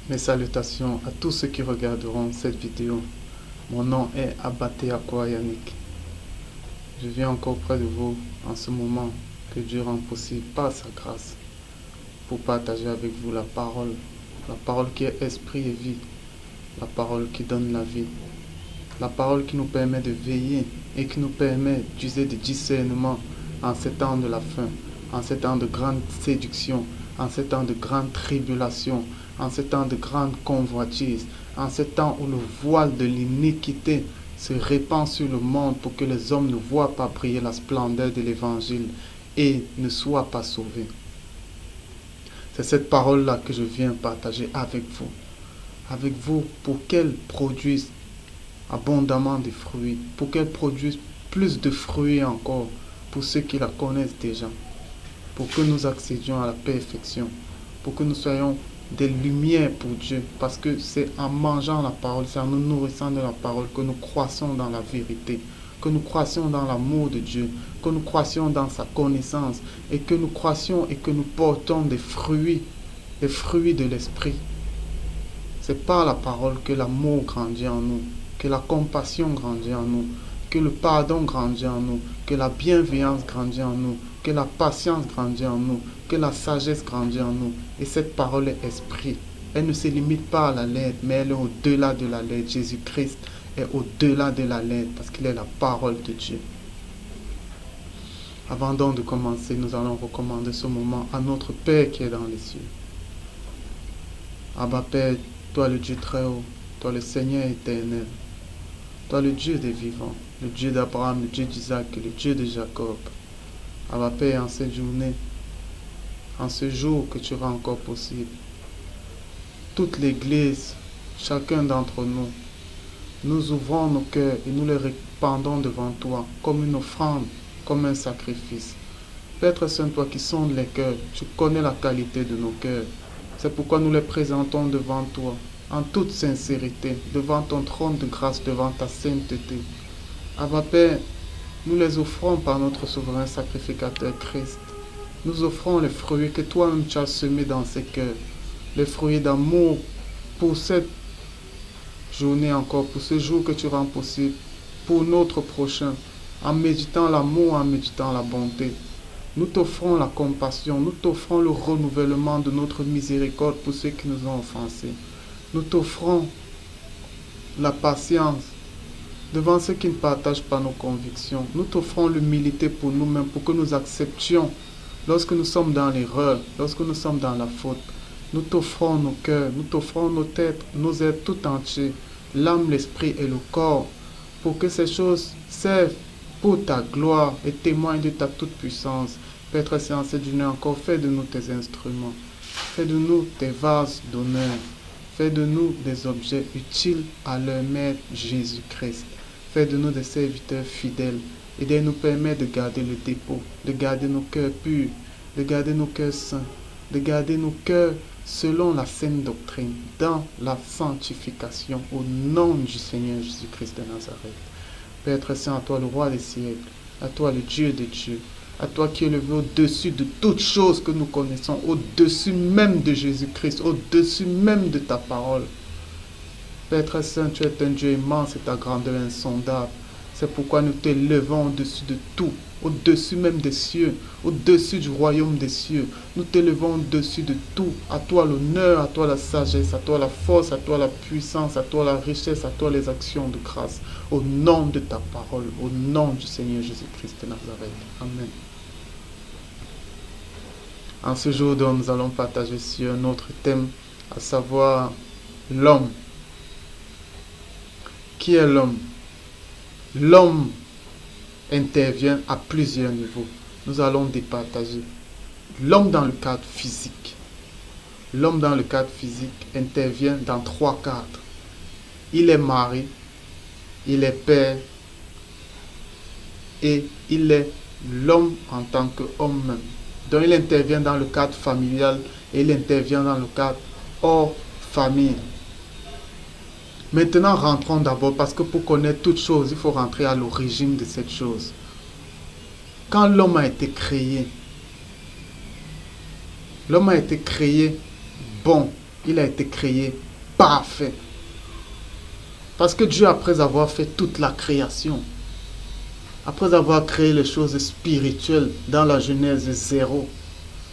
Mes salutations à tous ceux qui regarderont cette vidéo. Mon nom est Abaté Akwa Yannick. Je viens encore près de vous en ce moment que Dieu rend possible par sa grâce pour partager avec vous la parole qui est esprit et vie, la parole qui donne la vie, la parole qui nous permet de veiller et qui nous permet d'user de discernement en ces temps de la fin, en ces temps de grande séduction, en ces temps de grande tribulation, en ces temps de grande convoitise, en ces temps où le voile de l'iniquité se répand sur le monde pour que les hommes ne voient pas briller la splendeur de l'évangile et ne soient pas sauvés. C'est cette parole-là que je viens partager avec vous pour qu'elle produise abondamment de fruits, pour qu'elle produise plus de fruits encore pour ceux qui la connaissent déjà, pour que nous accédions à la perfection, pour que nous soyons des lumières pour Dieu, parce que c'est en mangeant la parole, c'est en nous nourrissant de la parole que nous croissons dans la vérité, que nous croissons dans l'amour de Dieu, que nous croissons dans sa connaissance, et que nous croissons et que nous portons des fruits de l'esprit. C'est par la parole que l'amour grandit en nous, que la compassion grandit en nous, que le pardon grandit en nous, que la bienveillance grandit en nous, que la patience grandit en nous, que la sagesse grandit en nous. Et cette parole est esprit. Elle ne se limite pas à la lettre, mais elle est au-delà de la lettre. Jésus-Christ est au-delà de la lettre parce qu'il est la parole de Dieu. Avant donc de commencer, nous allons recommander ce moment à notre Père qui est dans les cieux. Abba Père, toi le Dieu très haut, toi le Seigneur éternel, toi le Dieu des vivants, le Dieu d'Abraham, le Dieu d'Isaac et le Dieu de Jacob. Abba Père, en cette journée, en ce jour que tu rends encore possible, toute l'Église, chacun d'entre nous, nous ouvrons nos cœurs et nous les répandons devant toi comme une offrande, comme un sacrifice. Père Saint, toi qui sondes les cœurs, tu connais la qualité de nos cœurs. C'est pourquoi nous les présentons devant toi, en toute sincérité, devant ton trône de grâce, devant ta sainteté. Abba Père, nous les offrons par notre souverain sacrificateur Christ. Nous offrons les fruits que toi-même tu as semés dans ces cœurs, les fruits d'amour pour cette journée encore, pour ce jour que tu rends possible, pour notre prochain, en méditant l'amour, en méditant la bonté. Nous t'offrons la compassion, nous t'offrons le renouvellement de notre miséricorde pour ceux qui nous ont offensés. Nous t'offrons la patience devant ceux qui ne partagent pas nos convictions. Nous t'offrons l'humilité pour nous-mêmes, pour que nous acceptions lorsque nous sommes dans l'erreur, lorsque nous sommes dans la faute. Nous t'offrons nos cœurs, nous t'offrons nos êtres tout entiers, l'âme, l'esprit et le corps, pour que ces choses servent pour ta gloire et témoignent de ta toute-puissance. Père Saint, cette journée encore, fais de nous tes instruments, fais de nous tes vases d'honneur, fais de nous des objets utiles à leur Maître Jésus-Christ. Fais de nous des serviteurs fidèles et de nous permettre de garder le dépôt, de garder nos cœurs purs, de garder nos cœurs saints, de garder nos cœurs selon la saine doctrine, dans la sanctification, au nom du Seigneur Jésus-Christ de Nazareth. Père Saint, à toi le roi des siècles, à toi le Dieu des dieux, à toi qui es élevé au-dessus de toutes choses que nous connaissons, au-dessus même de Jésus-Christ, au-dessus même de ta parole. Père Saint, tu es un Dieu immense et ta grandeur insondable. C'est pourquoi nous t'élevons au-dessus de tout, au-dessus même des cieux, au-dessus du royaume des cieux. Nous t'élevons au-dessus de tout. À toi l'honneur, à toi la sagesse, à toi la force, à toi la puissance, à toi la richesse, à toi les actions de grâce. Au nom de ta parole, au nom du Seigneur Jésus-Christ de Nazareth. Amen. En ce jour, donc, nous allons partager sur un autre thème, à savoir l'homme. Qui est l'homme? L'homme intervient à plusieurs niveaux. Nous allons départager. L'homme dans le cadre physique. L'homme dans le cadre physique intervient dans 3 cadres. Il est mari, il est père et il est l'homme en tant qu'homme même. Donc il intervient dans le cadre familial et il intervient dans le cadre hors famille. Maintenant, rentrons d'abord, parce que pour connaître toute chose, il faut rentrer à l'origine de cette chose. Quand l'homme a été créé bon. il a été créé parfait. Parce que Dieu, après avoir fait toute la création, après avoir créé les choses spirituelles dans la Genèse 0,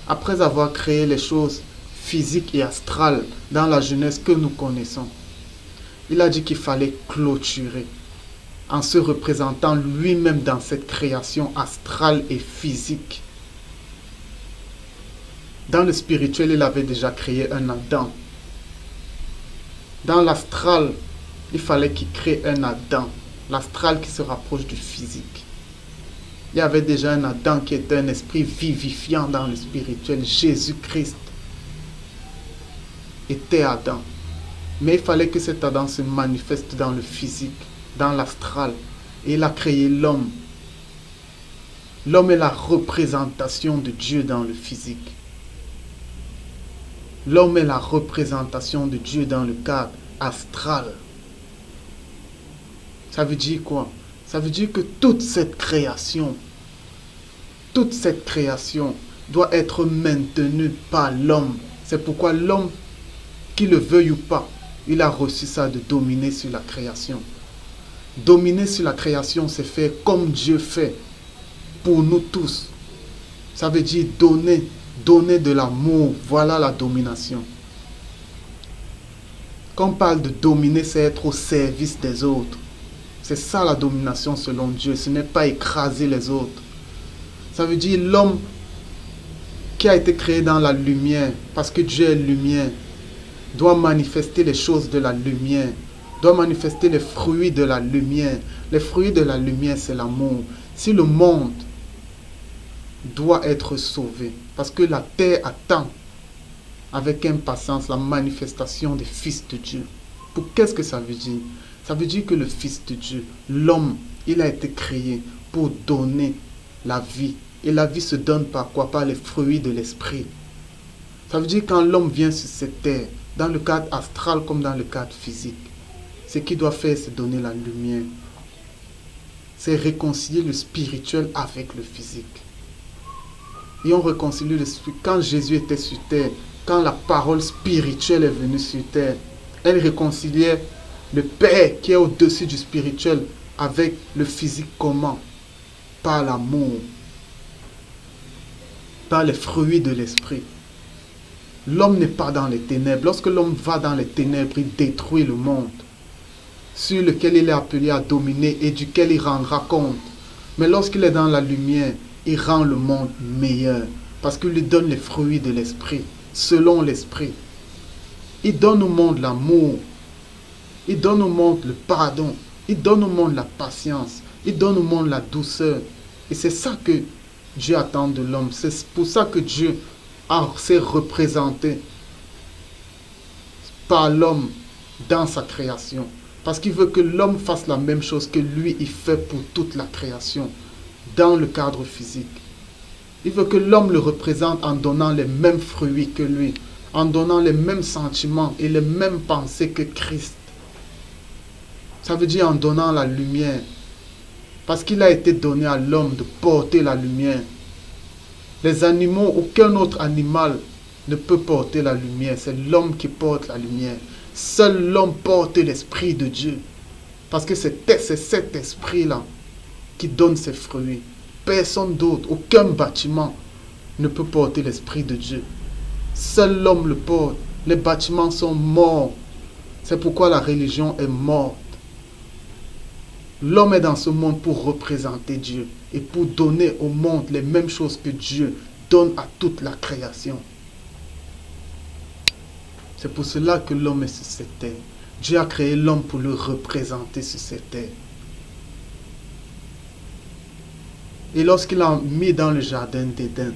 après avoir créé les choses physiques et astrales dans la Genèse que nous connaissons, il a dit qu'il fallait clôturer en se représentant lui-même dans cette création astrale et physique. Dans le spirituel, il avait déjà créé un Adam. Dans l'astral, il fallait qu'il crée un Adam. L'astral qui se rapproche du physique. Il y avait déjà un Adam qui était un esprit vivifiant dans le spirituel. Jésus-Christ était Adam. Mais il fallait que cet Adam se manifeste dans le physique, dans l'astral. Et il a créé l'homme. L'homme est la représentation de Dieu dans le physique. L'homme est la représentation de Dieu dans le cadre astral. Ça veut dire quoi? Ça veut dire que toute cette création doit être maintenue par l'homme. C'est pourquoi l'homme, qu'il le veuille ou pas, il a reçu ça de dominer sur la création. Dominer sur la création, c'est faire comme Dieu fait pour nous tous. Ça veut dire donner de l'amour. Voilà la domination. Quand on parle de dominer, c'est être au service des autres. C'est ça la domination selon Dieu. Ce n'est pas écraser les autres. Ça veut dire l'homme qui a été créé dans la lumière, parce que Dieu est lumière, doit manifester les choses de la lumière, doit manifester les fruits de la lumière. Les fruits de la lumière, c'est l'amour. Si le monde doit être sauvé, parce que la terre attend avec impatience la manifestation des fils de Dieu. Pour qu'est-ce que ça veut dire? Ça veut dire que le Fils de Dieu, l'homme, il a été créé pour donner la vie. Et la vie se donne par quoi? Par les fruits de l'esprit. Ça veut dire que quand l'homme vient sur cette terre, dans le cadre astral comme dans le cadre physique, ce qu'il doit faire, c'est donner la lumière. C'est réconcilier le spirituel avec le physique. Et on réconcilie le spirituel. Quand Jésus était sur terre, quand la parole spirituelle est venue sur terre, elle réconciliait le Père qui est au-dessus du spirituel avec le physique. Comment? Par l'amour, par les fruits de l'esprit. L'homme n'est pas dans les ténèbres. Lorsque l'homme va dans les ténèbres, il détruit le monde sur lequel il est appelé à dominer et duquel il rendra compte. Mais lorsqu'il est dans la lumière, il rend le monde meilleur parce qu'il lui donne les fruits de l'esprit, selon l'esprit. Il donne au monde l'amour. Il donne au monde le pardon. Il donne au monde la patience. Il donne au monde la douceur. Et c'est ça que Dieu attend de l'homme. C'est pour ça que Dieu s'est représenté par l'homme dans sa création. Parce qu'il veut que l'homme fasse la même chose que lui, il fait pour toute la création, dans le cadre physique. Il veut que l'homme le représente en donnant les mêmes fruits que lui, en donnant les mêmes sentiments et les mêmes pensées que Christ. Ça veut dire en donnant la lumière. Parce qu'il a été donné à l'homme de porter la lumière. Les animaux, aucun autre animal ne peut porter la lumière. C'est l'homme qui porte la lumière. Seul l'homme porte l'esprit de Dieu. Parce que c'est cet esprit-là qui donne ses fruits. Personne d'autre, aucun bâtiment ne peut porter l'esprit de Dieu. Seul l'homme le porte. Les bâtiments sont morts. C'est pourquoi la religion est morte. L'homme est dans ce monde pour représenter Dieu et pour donner au monde les mêmes choses que Dieu donne à toute la création. C'est pour cela que l'homme est sur cette terre. Dieu a créé l'homme pour le représenter sur cette terre. Et lorsqu'il l'a mis dans le jardin d'Éden,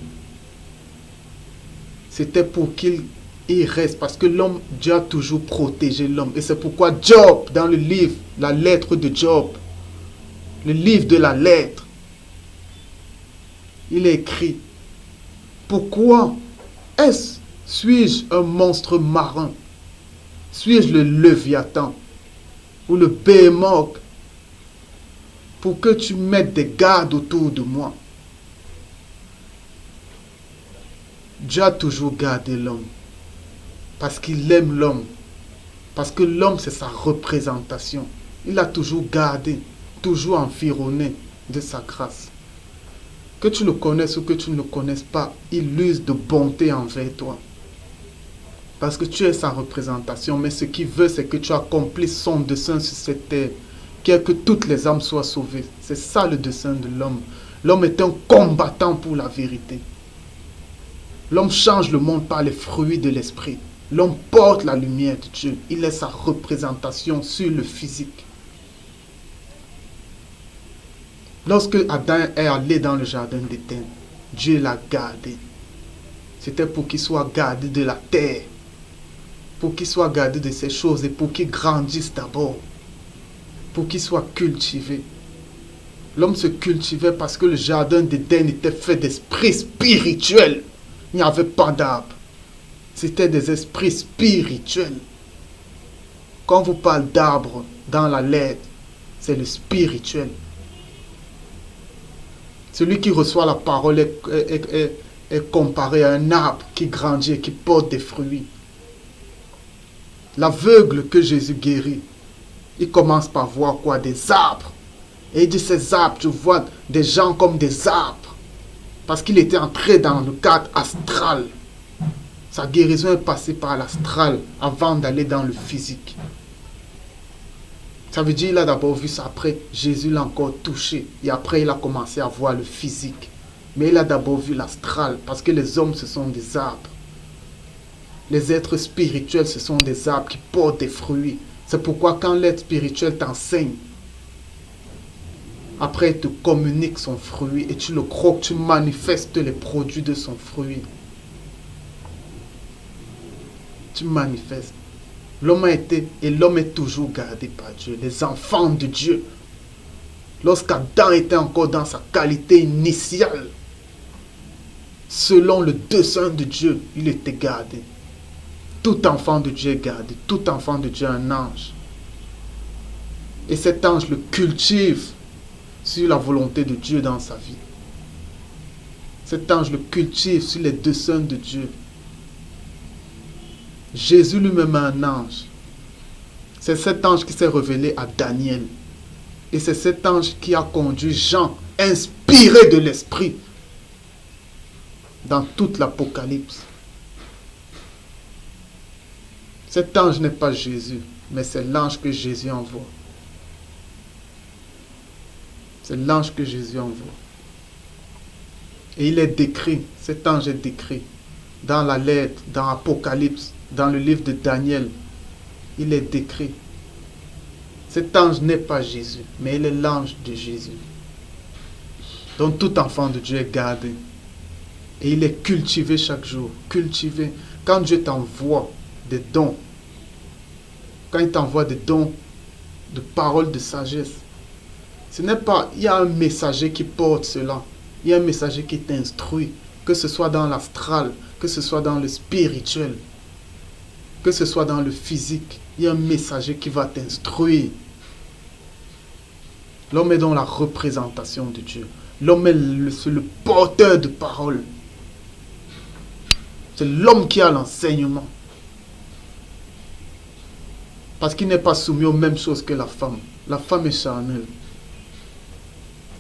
c'était pour qu'il y reste. Parce que l'homme, Dieu a toujours protégé l'homme. Et c'est pourquoi Job, dans le livre, la lettre de Job, le livre de la lettre, il est écrit: pourquoi suis-je un monstre marin? Suis-je le Léviathan ou le Béhémoth pour que tu mettes des gardes autour de moi? Dieu a toujours gardé l'homme. Parce qu'il aime l'homme. Parce que l'homme, c'est sa représentation. Il a toujours gardé, toujours environné de sa grâce. Que tu le connaisses ou que tu ne le connaisses pas, il use de bonté envers toi. Parce que tu es sa représentation. Mais ce qu'il veut, c'est que tu accomplisses son dessein sur cette terre. Qui est que toutes les âmes soient sauvées. C'est ça le dessein de l'homme. L'homme est un combattant pour la vérité. L'homme change le monde par les fruits de l'esprit. L'homme porte la lumière de Dieu. Il est sa représentation sur le physique. Lorsque Adam est allé dans le jardin d'Éden, Dieu l'a gardé. C'était pour qu'il soit gardé de la terre. Pour qu'il soit gardé de ces choses et pour qu'il grandisse d'abord. Pour qu'il soit cultivé. L'homme se cultivait parce que le jardin d'Éden était fait d'esprits spirituels. Il n'y avait pas d'arbres. C'était des esprits spirituels. Quand on vous parle d'arbres dans la lettre, c'est le spirituel. Celui qui reçoit la parole est comparé à un arbre qui grandit et qui porte des fruits. L'aveugle que Jésus guérit, il commence par voir quoi? Des arbres. Et il dit, ces arbres, je vois des gens comme des arbres. Parce qu'il était entré dans le cadre astral. Sa guérison est passée par l'astral avant d'aller dans le physique. Ça veut dire qu'il a d'abord vu ça. Après, Jésus l'a encore touché. Et après, il a commencé à voir le physique. Mais il a d'abord vu l'astral. Parce que les hommes, ce sont des arbres. Les êtres spirituels, ce sont des arbres qui portent des fruits. C'est pourquoi quand l'être spirituel t'enseigne, après, il te communique son fruit et tu le croques, tu manifestes les produits de son fruit. Tu manifestes. L'homme a été et l'homme est toujours gardé par Dieu. Les enfants de Dieu. Lorsqu'Adam était encore dans sa qualité initiale, selon le dessein de Dieu, il était gardé. Tout enfant de Dieu est gardé. Tout enfant de Dieu est un ange. Et cet ange le cultive sur la volonté de Dieu dans sa vie. Cet ange le cultive sur les desseins de Dieu. Jésus lui-même est un ange. C'est cet ange qui s'est révélé à Daniel. Et c'est cet ange qui a conduit Jean, inspiré de l'Esprit, dans toute l'Apocalypse. Cet ange n'est pas Jésus, mais c'est l'ange que Jésus envoie. C'est l'ange que Jésus envoie. Et il est décrit, cet ange est décrit dans la lettre, dans l'Apocalypse, dans le livre de Daniel. Il est décrit. Cet ange n'est pas Jésus, mais il est l'ange de Jésus. Donc tout enfant de Dieu est gardé. Et il est cultivé chaque jour. Cultivé. Quand Dieu t'envoie des dons, quand il t'envoie des dons de paroles de sagesse, ce n'est pas, il y a un messager qui porte cela. Il y a un messager qui t'instruit, que ce soit dans l'astral, que ce soit dans le spirituel, que ce soit dans le physique. Il y a un messager qui va t'instruire. L'homme est dans la représentation de Dieu. L'homme est le porteur de parole. C'est l'homme qui a l'enseignement. Parce qu'il n'est pas soumis aux mêmes choses que la femme. La femme est charnelle.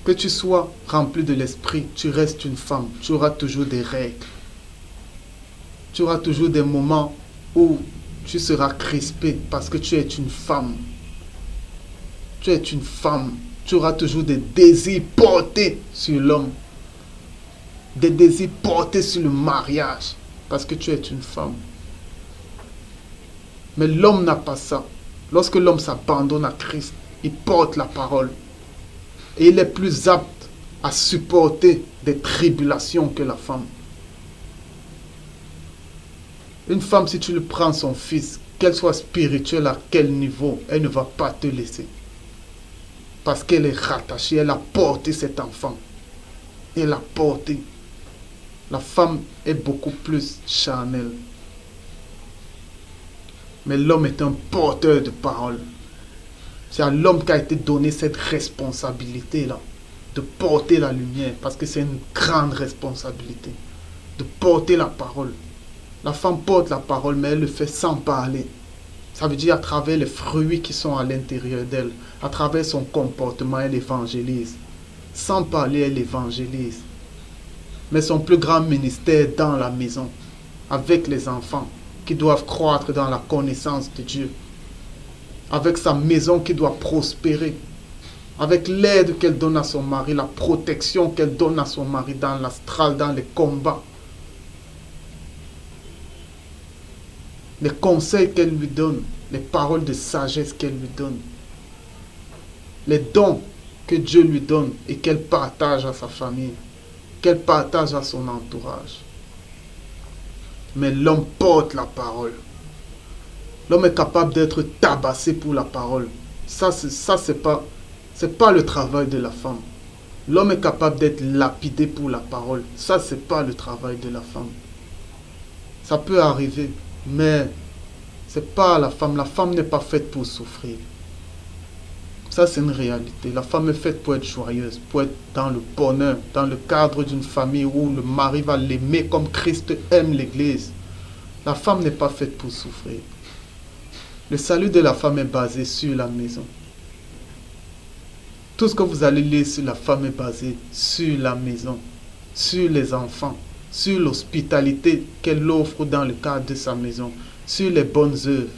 Que tu sois rempli de l'esprit, tu restes une femme. Tu auras toujours des règles. Tu auras toujours des moments où tu seras crispé parce que tu es une femme. Tu es une femme. Tu auras toujours des désirs portés sur l'homme. Des désirs portés sur le mariage parce que tu es une femme. Mais l'homme n'a pas ça. Lorsque l'homme s'abandonne à Christ, il porte la parole. Et il est plus apte à supporter des tribulations que la femme. Une femme, si tu lui prends son fils, qu'elle soit spirituelle à quel niveau, elle ne va pas te laisser. Parce qu'elle est rattachée, elle a porté cet enfant. Elle a porté. La femme est beaucoup plus charnelle. Mais l'homme est un porteur de parole. C'est à l'homme qu'a été donnée cette responsabilité-là, de porter la lumière, parce que c'est une grande responsabilité, de porter la parole. La femme porte la parole, mais elle le fait sans parler. Ça veut dire à travers les fruits qui sont à l'intérieur d'elle, à travers son comportement, elle évangélise. Sans parler, elle évangélise. Mais son plus grand ministère est dans la maison, avec les enfants qui doivent croître dans la connaissance de Dieu, avec sa maison qui doit prospérer, avec l'aide qu'elle donne à son mari, la protection qu'elle donne à son mari dans l'astral, dans les combats, les conseils qu'elle lui donne, les paroles de sagesse qu'elle lui donne, les dons que Dieu lui donne et qu'elle partage à sa famille, qu'elle partage à son entourage. Mais l'homme porte la parole. L'homme est capable d'être tabassé pour la parole. Ça c'est pas le travail de la femme. L'homme est capable d'être lapidé pour la parole. Ça, c'est pas le travail de la femme. Ça peut arriver, mais c'est pas la femme. La femme n'est pas faite pour souffrir. Ça, c'est une réalité. La femme est faite pour être joyeuse, pour être dans le bonheur, dans le cadre d'une famille où le mari va l'aimer comme Christ aime l'Église. La femme n'est pas faite pour souffrir. Le salut de la femme est basé sur la maison. Tout ce que vous allez lire sur la femme est basé sur la maison, sur les enfants, sur l'hospitalité qu'elle offre dans le cadre de sa maison, sur les bonnes œuvres.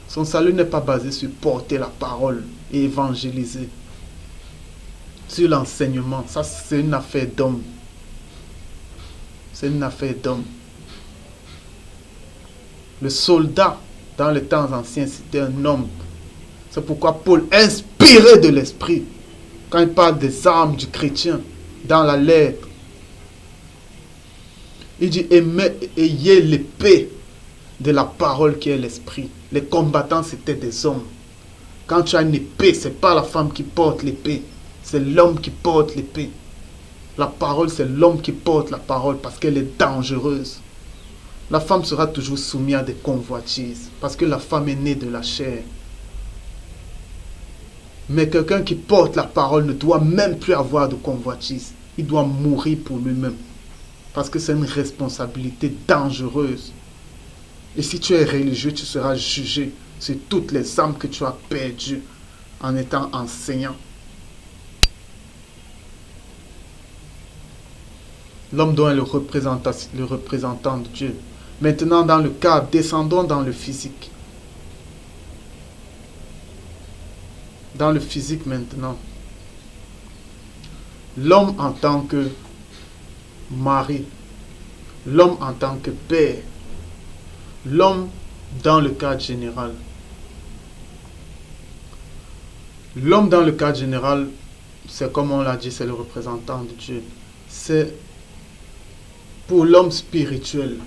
Son salut n'est pas basé sur porter la parole et évangéliser. Sur l'enseignement, ça c'est une affaire d'homme. C'est une affaire d'homme. Le soldat, dans les temps anciens, c'était un homme. C'est pourquoi Paul, inspiré de l'esprit, quand il parle des armes du chrétien, dans la lettre, il dit, ayez l'épée de la parole qui est l'esprit. Les combattants, c'était des hommes. Quand tu as une épée, ce n'est pas la femme qui porte l'épée, c'est l'homme qui porte l'épée. La parole, c'est l'homme qui porte la parole parce qu'elle est dangereuse. La femme sera toujours soumise à des convoitises parce que la femme est née de la chair. Mais quelqu'un qui porte la parole ne doit même plus avoir de convoitise. Il doit mourir pour lui-même. Parce que c'est une responsabilité dangereuse. Et si tu es religieux, tu seras jugé sur toutes les âmes que tu as perdues en étant enseignant. L'homme doit être le représentant de Dieu. Maintenant, dans le cadre, descendons dans le physique. Dans le physique maintenant. L'homme en tant que mari, l'homme en tant que père, l'homme dans le cadre général. L'homme dans le cadre général, c'est comme on l'a dit, c'est le représentant de Dieu. C'est pour l'homme spirituel.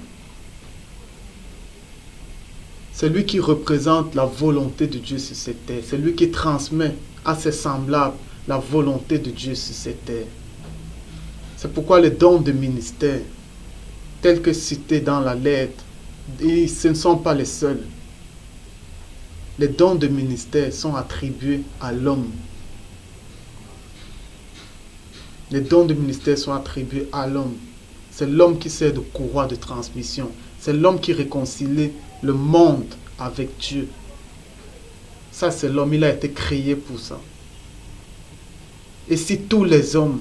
C'est lui qui représente la volonté de Dieu sur cette terre. C'est lui qui transmet à ses semblables la volonté de Dieu sur cette terre. C'est pourquoi les dons de ministère, tels que cités dans la lettre, et ce ne sont pas les seuls. Les dons de ministère sont attribués à l'homme. Les dons de ministère sont attribués à l'homme. C'est l'homme qui sert de courroie de transmission. C'est l'homme qui réconcilie le monde avec Dieu. Ça, c'est l'homme. Il a été créé pour ça. Et si tous les hommes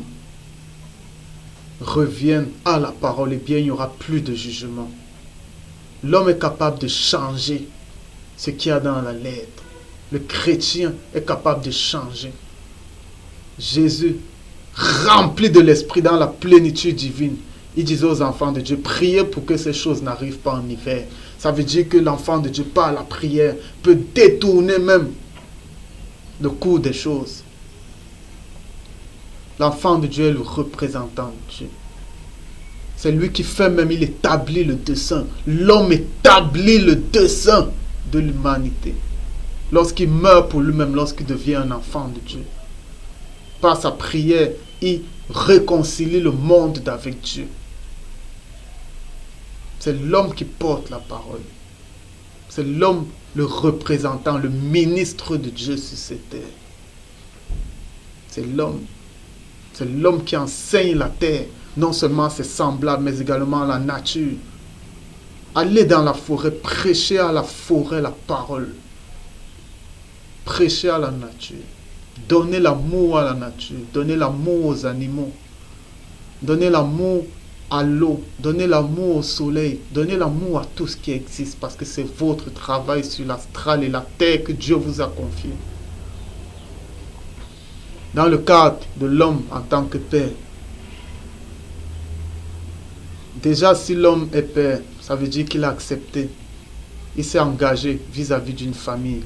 reviennent à la parole, eh bien, il n'y aura plus de jugement. L'homme est capable de changer ce qu'il y a dans la lettre. Le chrétien est capable de changer. Jésus, rempli de l'esprit dans la plénitude divine, il disait aux enfants de Dieu, priez pour que ces choses n'arrivent pas en hiver. Ça veut dire que l'enfant de Dieu, par la prière, peut détourner même le cours des choses. L'enfant de Dieu est le représentant de Dieu. C'est lui qui fait même, il établit le dessein. L'homme établit le dessein de l'humanité. Lorsqu'il meurt pour lui-même, lorsqu'il devient un enfant de Dieu. Par sa prière, il réconcilie le monde avec Dieu. C'est l'homme qui porte la parole. C'est l'homme, le représentant, le ministre de Dieu sur cette terre. C'est l'homme. C'est l'homme qui enseigne la terre non seulement c'est semblable, mais également la nature. Allez dans la forêt, prêchez à la forêt la parole. Prêchez à la nature. Donnez l'amour à la nature. Donnez l'amour aux animaux. Donnez l'amour à l'eau. Donnez l'amour au soleil. Donnez l'amour à tout ce qui existe parce que c'est votre travail sur l'astral et la terre que Dieu vous a confié. Dans le cadre de l'homme en tant que père, déjà si l'homme est père, ça veut dire qu'il a accepté. Il s'est engagé vis-à-vis d'une famille.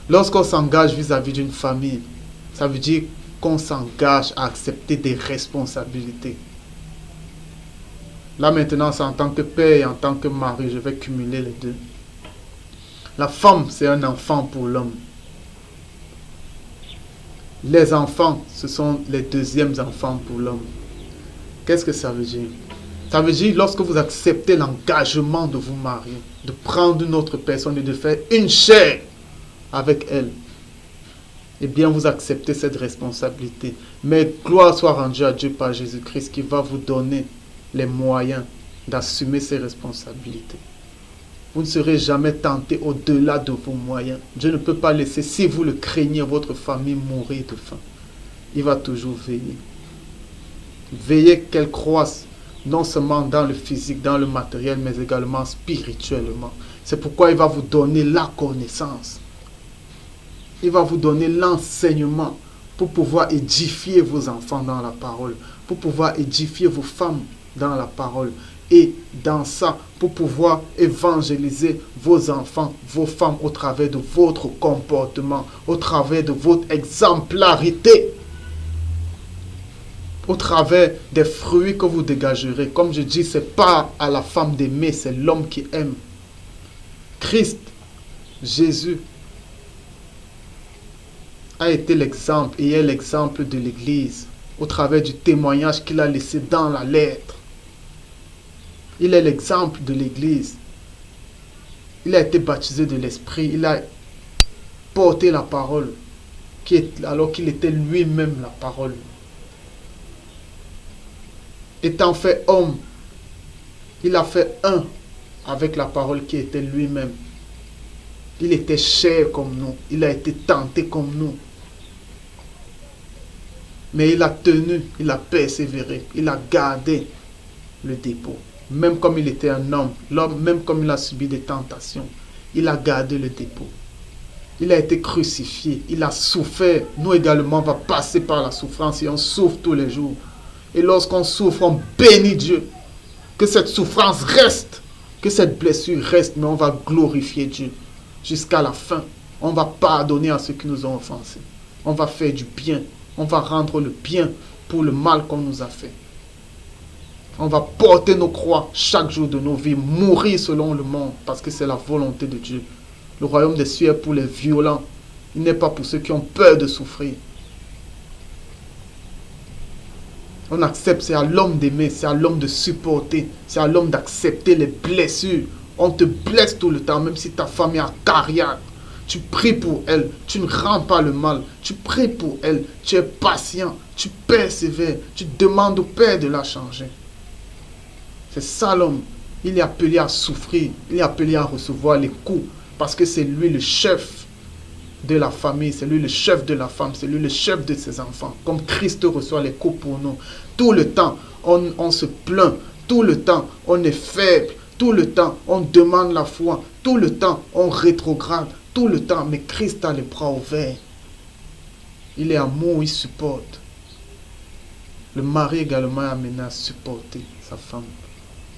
Lorsqu'on s'engage vis-à-vis d'une famille, ça veut dire qu'on s'engage à accepter des responsabilités. Là maintenant, c'est en tant que père et en tant que mari, je vais cumuler les deux. La femme, c'est un enfant pour l'homme. Les enfants, ce sont les deuxièmes enfants pour l'homme. Qu'est-ce que ça veut dire? Ça veut dire lorsque vous acceptez l'engagement de vous marier, de prendre une autre personne et de faire une chair avec elle, eh bien vous acceptez cette responsabilité. Mais gloire soit rendue à Dieu par Jésus-Christ qui va vous donner les moyens d'assumer ces responsabilités. Vous ne serez jamais tenté au-delà de vos moyens. Dieu ne peut pas laisser, si vous le craignez, votre famille mourir de faim. Il va toujours veiller. Veillez qu'elle croisse, non seulement dans le physique, dans le matériel, mais également spirituellement. C'est pourquoi il va vous donner la connaissance. Il va vous donner l'enseignement pour pouvoir édifier vos enfants dans la parole, pour pouvoir édifier vos femmes dans la parole. Et dans ça, pour pouvoir évangéliser vos enfants, vos femmes au travers de votre comportement, au travers de votre exemplarité, au travers des fruits que vous dégagerez. Comme je dis, ce n'est pas à la femme d'aimer, c'est l'homme qui aime. Christ, Jésus, a été l'exemple et est l'exemple de l'Église au travers du témoignage qu'il a laissé dans la lettre. Il est l'exemple de l'Église. Il a été baptisé de l'Esprit. Il a porté la parole alors qu'il était lui-même la parole. Étant fait homme, il a fait un avec la parole qui était lui-même. Il était chair comme nous. Il a été tenté comme nous. Mais il a tenu, il a persévéré, il a gardé le dépôt. Même comme il était un homme, l'homme, même comme il a subi des tentations, il a gardé le dépôt. Il a été crucifié, il a souffert. Nous également, on va passer par la souffrance et on souffre tous les jours. Et lorsqu'on souffre, on bénit Dieu. Que cette souffrance reste, que cette blessure reste, mais on va glorifier Dieu jusqu'à la fin. On va pardonner à ceux qui nous ont offensés. On va faire du bien. On va rendre le bien pour le mal qu'on nous a fait. On va porter nos croix chaque jour de nos vies, mourir selon le monde, parce que c'est la volonté de Dieu. Le royaume des cieux est pour les violents. Il n'est pas pour ceux qui ont peur de souffrir. On accepte, c'est à l'homme d'aimer, c'est à l'homme de supporter, c'est à l'homme d'accepter les blessures. On te blesse tout le temps, même si ta femme est acariâtre. Tu pries pour elle, tu ne rends pas le mal. Tu pries pour elle, tu es patient, tu persévères, tu demandes au Père de la changer. C'est ça l'homme. Il est appelé à souffrir, il est appelé à recevoir les coups, parce que c'est lui le chef de la famille, c'est lui le chef de la femme, c'est lui le chef de ses enfants. Comme Christ reçoit les coups pour nous. Tout le temps, on se plaint, tout le temps, on est faible, tout le temps, on demande la foi, tout le temps, on rétrograde, tout le temps, mais Christ a les bras ouverts. Il est amour, il supporte. Le mari également est amené à supporter sa femme.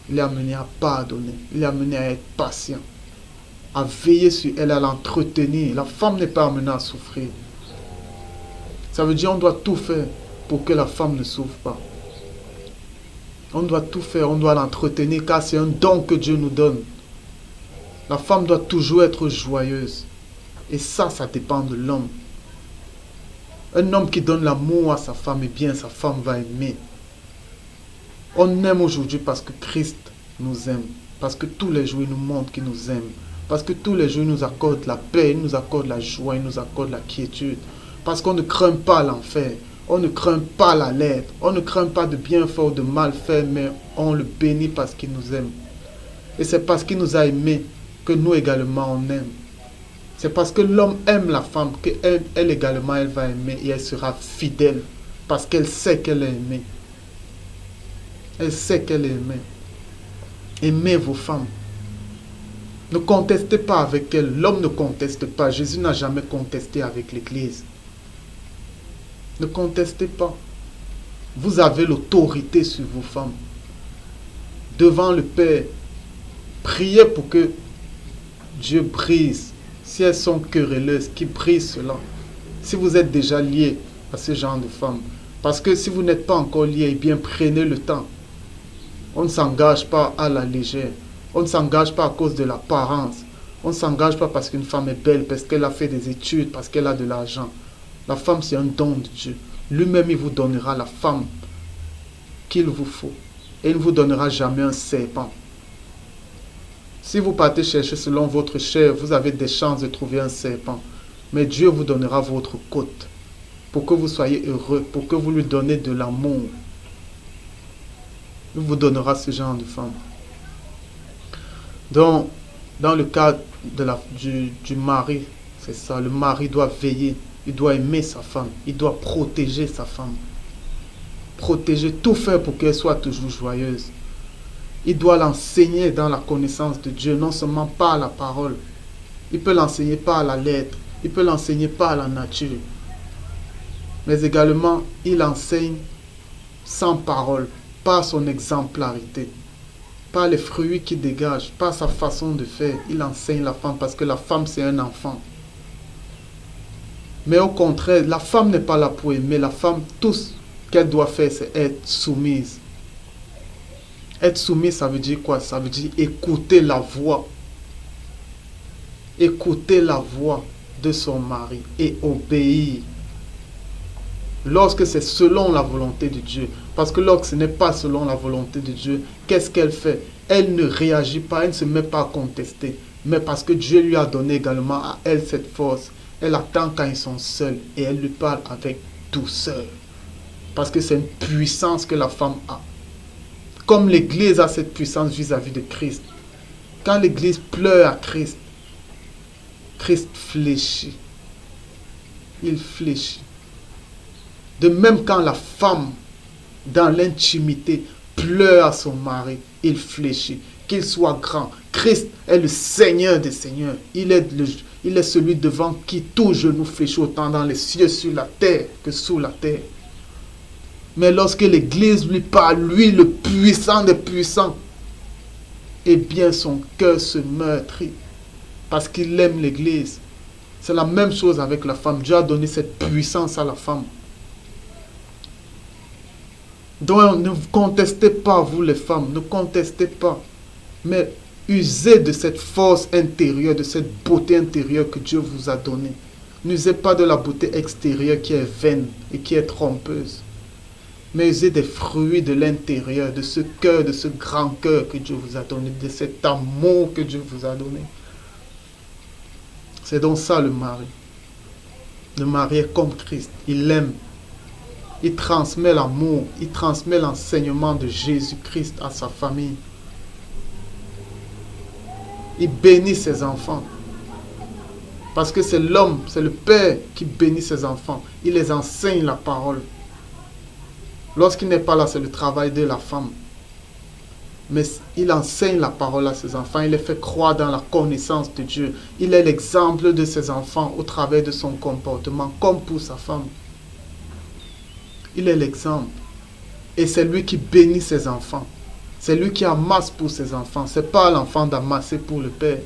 Il est amené à pardonner, il est amené à être patient, à veiller sur elle, à l'entretenir. La femme n'est pas amenée à souffrir. Ça veut dire qu'on doit tout faire pour que la femme ne souffre pas. On doit tout faire, on doit l'entretenir car c'est un don que Dieu nous donne. La femme doit toujours être joyeuse. Et ça dépend de l'homme. Un homme qui donne l'amour à sa femme, eh bien sa femme va aimer. On aime aujourd'hui parce que Christ nous aime. Parce que tous les jours il nous montre qu'il nous aime. Parce que tous les jours il nous accorde la paix, il nous accorde la joie, il nous accorde la quiétude. Parce qu'on ne craint pas l'enfer. On ne craint pas la lettre. On ne craint pas de bien faire ou de mal faire, mais on le bénit parce qu'il nous aime. Et c'est parce qu'il nous a aimés que nous également on aime. C'est parce que l'homme aime la femme qu'elle elle également elle va aimer et elle sera fidèle. Parce qu'elle sait qu'elle est aimée. Elle sait qu'elle est aimée. Aimez vos femmes. Ne contestez pas avec elle. L'homme ne conteste pas. Jésus n'a jamais contesté avec l'Église. Ne contestez pas. Vous avez l'autorité sur vos femmes. Devant le Père, priez pour que Dieu brise. Si elles sont querelleuses, qu'il brise cela. Si vous êtes déjà liés à ce genre de femmes. Parce que si vous n'êtes pas encore liés, eh bien prenez le temps. On ne s'engage pas à la légère. On ne s'engage pas à cause de l'apparence. On ne s'engage pas parce qu'une femme est belle, parce qu'elle a fait des études, parce qu'elle a de l'argent. La femme, c'est un don de Dieu. Lui-même, il vous donnera la femme qu'il vous faut. Et il ne vous donnera jamais un serpent. Si vous partez chercher selon votre chair, vous avez des chances de trouver un serpent. Mais Dieu vous donnera votre côte pour que vous soyez heureux, pour que vous lui donnez de l'amour. Il vous donnera ce genre de femme. Donc, dans le cas du mari, c'est ça, le mari doit veiller, il doit aimer sa femme, il doit protéger sa femme. Protéger, tout faire pour qu'elle soit toujours joyeuse. Il doit l'enseigner dans la connaissance de Dieu, non seulement par la parole. Il peut l'enseigner par la lettre, il peut l'enseigner par la nature. Mais également, il enseigne sans parole, par son exemplarité, par les fruits qu'il dégage, par sa façon de faire. Il enseigne la femme parce que la femme, c'est un enfant. Mais au contraire, la femme n'est pas là pour aimer. La femme, tout ce qu'elle doit faire, c'est être soumise. Être soumise, ça veut dire quoi? Ça veut dire écouter la voix. Écouter la voix de son mari et obéir. Lorsque c'est selon la volonté de Dieu. Parce que lorsque ce n'est pas selon la volonté de Dieu, qu'est-ce qu'elle fait? Elle ne réagit pas, elle ne se met pas à contester. Mais parce que Dieu lui a donné également à elle cette force, elle attend quand ils sont seuls et elle lui parle avec douceur. Parce que c'est une puissance que la femme a. Comme l'Église a cette puissance vis-à-vis de Christ. Quand l'Église pleure à Christ, Christ fléchit. Il fléchit. De même quand la femme, dans l'intimité, pleure à son mari, il fléchit. Qu'il soit grand. Christ est le Seigneur des Seigneurs. Il est celui devant qui tout genou fléchit, autant dans les cieux, sur la terre que sous la terre. Mais lorsque l'Église lui parle, lui le puissant des puissants, eh bien son cœur se meurtrit parce qu'il aime l'Église. C'est la même chose avec la femme. Dieu a donné cette puissance à la femme. Donc ne contestez pas, vous les femmes, ne contestez pas. Mais usez de cette force intérieure, de cette beauté intérieure que Dieu vous a donnée. N'usez pas de la beauté extérieure qui est vaine et qui est trompeuse. Mais usez des fruits de l'intérieur, de ce cœur, de ce grand cœur que Dieu vous a donné, de cet amour que Dieu vous a donné. C'est donc ça le mari. Le mari est comme Christ, il aime. Il transmet l'amour, il transmet l'enseignement de Jésus-Christ à sa famille. Il bénit ses enfants. Parce que c'est l'homme, c'est le père qui bénit ses enfants. Il les enseigne la parole. Lorsqu'il n'est pas là, c'est le travail de la femme. Mais il enseigne la parole à ses enfants. Il les fait croire dans la connaissance de Dieu. Il est l'exemple de ses enfants au travers de son comportement, comme pour sa femme. Il est l'exemple. Et c'est lui qui bénit ses enfants. C'est lui qui amasse pour ses enfants. Ce n'est pas l'enfant d'amasser pour le père.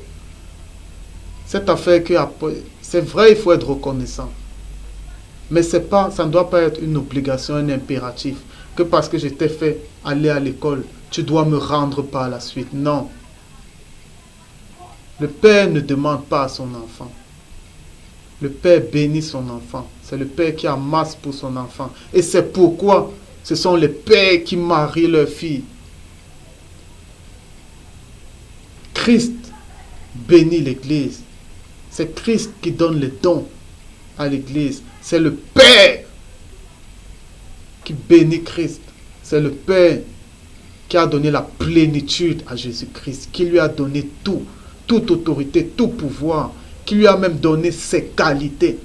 Cette affaire c'est vrai, il faut être reconnaissant. Mais ça ne doit pas être une obligation, un impératif. Que parce que je t'ai fait aller à l'école, tu dois me rendre par la suite. Non. Le père ne demande pas à son enfant. Le père bénit son enfant. C'est le père qui amasse pour son enfant. Et c'est pourquoi ce sont les pères qui marient leurs filles. Christ bénit l'Église. C'est Christ qui donne les dons à l'Église. C'est le Père qui bénit Christ. C'est le Père qui a donné la plénitude à Jésus-Christ, qui lui a donné tout, toute autorité, tout pouvoir, qui lui a même donné ses qualités.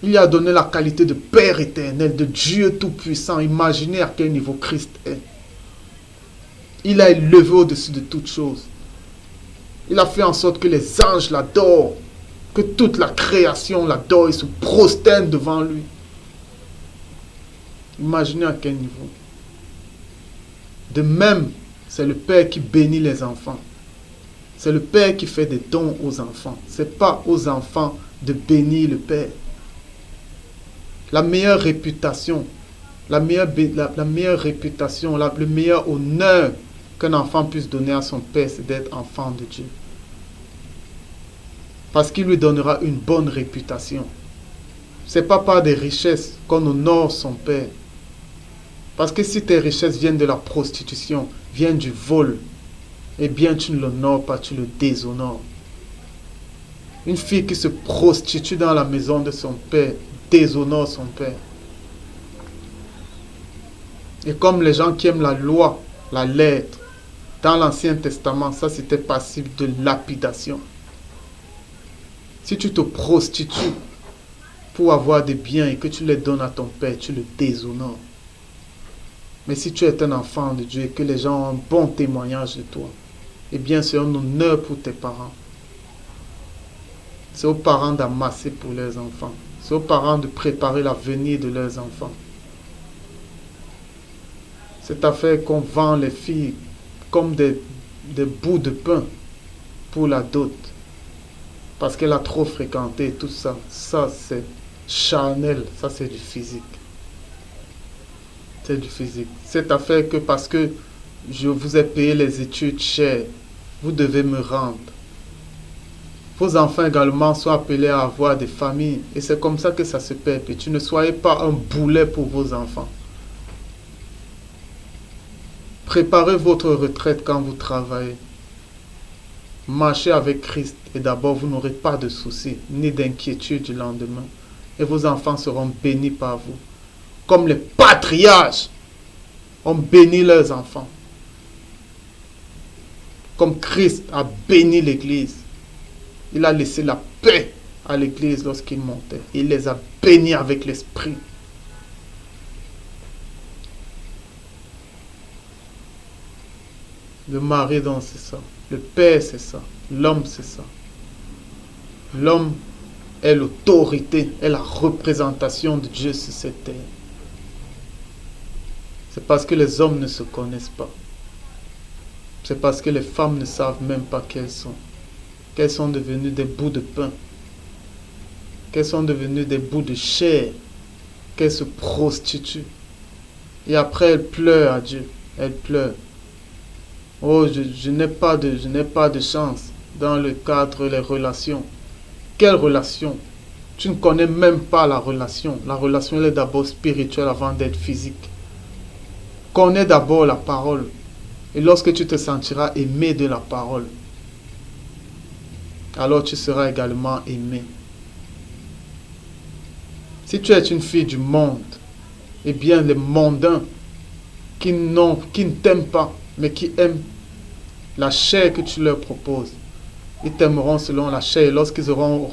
Il lui a donné la qualité de Père éternel, de Dieu tout-puissant. Imaginez à quel niveau Christ est. Il a élevé au-dessus de toutes choses. Il a fait en sorte que les anges l'adorent, que toute la création l'adore et se prosterne devant lui. Imaginez à quel niveau. De même, c'est le Père qui bénit les enfants. C'est le Père qui fait des dons aux enfants. Ce n'est pas aux enfants de bénir le Père. La meilleure réputation, le meilleur honneur qu'un enfant puisse donner à son Père, c'est d'être enfant de Dieu. Parce qu'il lui donnera une bonne réputation. Ce n'est pas par des richesses qu'on honore son Père. Parce que si tes richesses viennent de la prostitution, viennent du vol, eh bien tu ne l'honores pas, tu le déshonores. Une fille qui se prostitue dans la maison de son Père déshonore son Père. Et comme les gens qui aiment la loi, la lettre, dans l'Ancien Testament, ça c'était passible de lapidation. Si tu te prostitues pour avoir des biens et que tu les donnes à ton Père, tu le déshonores. Mais si tu es un enfant de Dieu et que les gens ont un bon témoignage de toi, eh bien c'est un honneur pour tes parents. C'est aux parents d'amasser pour leurs enfants. C'est aux parents de préparer l'avenir de leurs enfants. C'est à faire qu'on vend les filles comme des bouts de pain pour la dot. Parce qu'elle a trop fréquenté tout ça. Ça, c'est charnel. Ça, c'est du physique. C'est du physique. C'est à faire que parce que je vous ai payé les études chères, vous devez me rendre. Vos enfants également sont appelés à avoir des familles. Et c'est comme ça que ça se perpétue. Ne soyez pas un boulet pour vos enfants. Préparez votre retraite quand vous travaillez. Marchez avec Christ et d'abord vous n'aurez pas de soucis ni d'inquiétude du lendemain. Et vos enfants seront bénis par vous. Comme les patriarches ont béni leurs enfants. Comme Christ a béni l'Église. Il a laissé la paix à l'Église lorsqu'il montait. Il les a bénis avec l'Esprit. Le mari, donc, c'est ça. Le père, c'est ça. L'homme, c'est ça. L'homme est l'autorité, est la représentation de Dieu sur cette terre. C'est parce que les hommes ne se connaissent pas. C'est parce que les femmes ne savent même pas qu'elles sont. Qu'elles sont devenues des bouts de pain. Qu'elles sont devenues des bouts de chair. Qu'elles se prostituent. Et après, elles pleurent à Dieu. Elles pleurent. Oh, je n'ai pas de chance dans le cadre des relations. Quelle relation? Tu ne connais même pas la relation. La relation, elle est d'abord spirituelle avant d'être physique. Connais d'abord la parole. Et lorsque tu te sentiras aimé de la parole, alors tu seras également aimé. Si tu es une fille du monde, eh bien les mondains qui ne t'aiment pas, mais qui aiment la chair que tu leur proposes, ils t'aimeront selon la chair. Et lorsqu'ils auront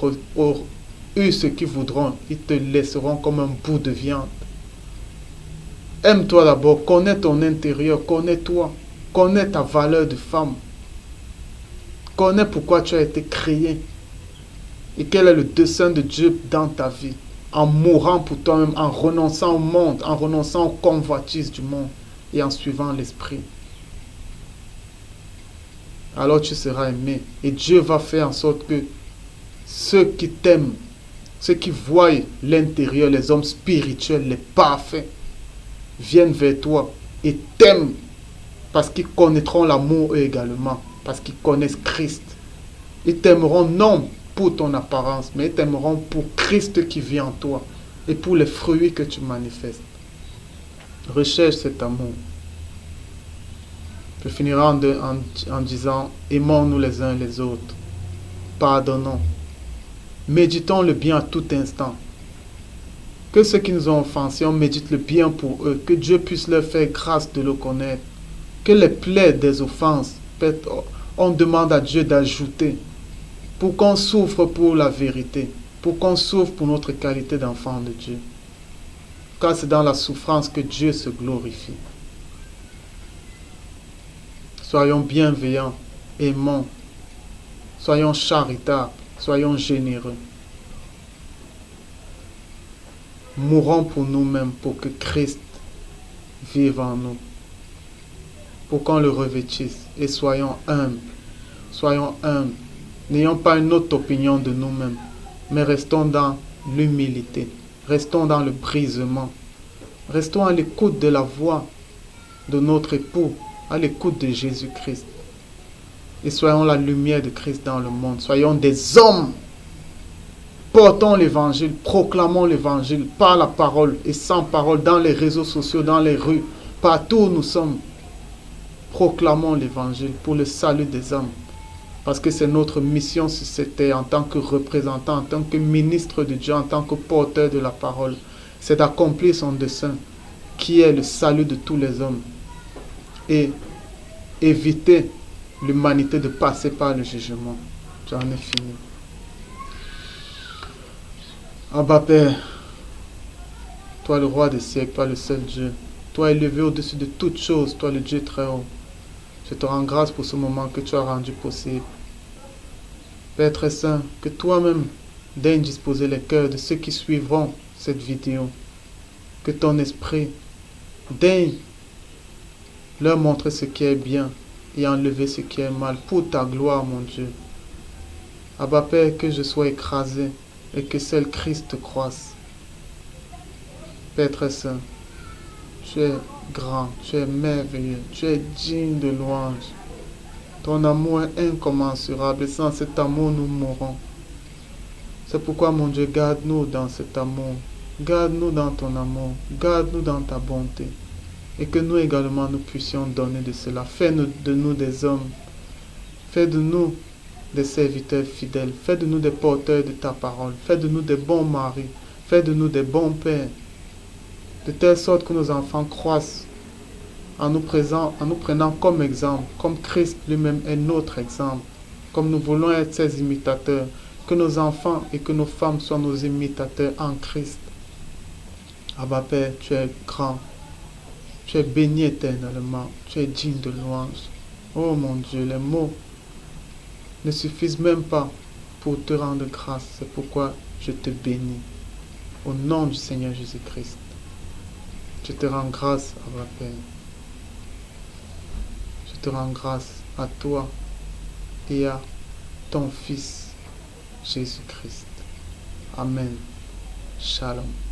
eu ce qu'ils voudront, ils te laisseront comme un bout de viande. Aime-toi d'abord, connais ton intérieur, connais-toi, connais ta valeur de femme. Connais pourquoi tu as été créé et quel est le dessein de Dieu dans ta vie. En mourant pour toi-même, en renonçant au monde, en renonçant aux convoitises du monde et en suivant l'esprit. Alors tu seras aimé. Et Dieu va faire en sorte que ceux qui t'aiment, ceux qui voient l'intérieur, les hommes spirituels, les parfaits, viennent vers toi et t'aiment parce qu'ils connaîtront l'amour eux également, parce qu'ils connaissent Christ. Ils t'aimeront non pour ton apparence, mais ils t'aimeront pour Christ qui vit en toi et pour les fruits que tu manifestes. Recherche cet amour. Je finirai en disant, aimons-nous les uns les autres. Pardonnons. Méditons le bien à tout instant. Que ceux qui nous ont offensés, on médite le bien pour eux. Que Dieu puisse leur faire grâce de le connaître. Que les plaies des offenses, on demande à Dieu d'ajouter pour qu'on souffre pour la vérité, pour qu'on souffre pour notre qualité d'enfant de Dieu. Car c'est dans la souffrance que Dieu se glorifie. Soyons bienveillants, aimants, soyons charitables, soyons généreux. Mourons pour nous-mêmes, pour que Christ vive en nous, pour qu'on le revêtisse, et soyons humbles. Soyons humbles. N'ayons pas une autre opinion de nous-mêmes, mais restons dans l'humilité. Restons dans le brisement. Restons à l'écoute de la voix de notre époux, à l'écoute de Jésus-Christ. Et soyons la lumière de Christ dans le monde. Soyons des hommes. Portons l'évangile, proclamons l'évangile par la parole et sans parole, dans les réseaux sociaux, dans les rues, partout où nous sommes. Proclamons l'évangile pour le salut des hommes. Parce que c'est notre mission sur cette terre en tant que représentant, en tant que ministre de Dieu, en tant que porteur de la parole. C'est d'accomplir son dessein, qui est le salut de tous les hommes. Et éviter l'humanité de passer par le jugement. J'en ai fini. Abba Père, toi le roi des siècles, toi le seul Dieu, toi élevé au-dessus de toutes choses, toi le Dieu très haut. Je te rends grâce pour ce moment que tu as rendu possible. Père très saint, que toi-même daignes disposer les cœurs de ceux qui suivront cette vidéo. Que ton esprit daigne leur montrer ce qui est bien et enlever ce qui est mal pour ta gloire, mon Dieu. Abba Père, que je sois écrasé et que seul Christ croisse. Père très saint, tu es grand, tu es merveilleux, tu es digne de louange. Ton amour est incommensurable et sans cet amour nous mourrons. C'est pourquoi mon Dieu, garde-nous dans cet amour. Garde-nous dans ton amour. Garde-nous dans ta bonté. Et que nous également nous puissions donner de cela. Fais de nous des hommes. Fais de nous des serviteurs fidèles. Fais de nous des porteurs de ta parole. Fais de nous des bons maris. Fais de nous des bons pères. De telle sorte que nos enfants croissent en nous prenant comme exemple, comme Christ lui-même est notre exemple, comme nous voulons être ses imitateurs, que nos enfants et que nos femmes soient nos imitateurs en Christ. Abba Père, tu es grand, tu es béni éternellement, tu es digne de louange. Oh mon Dieu, les mots ne suffisent même pas pour te rendre grâce, c'est pourquoi je te bénis. Au nom du Seigneur Jésus-Christ, je te rends grâce, Abba Père. Je te rends grâce à toi et à ton Fils Jésus-Christ. Amen. Shalom.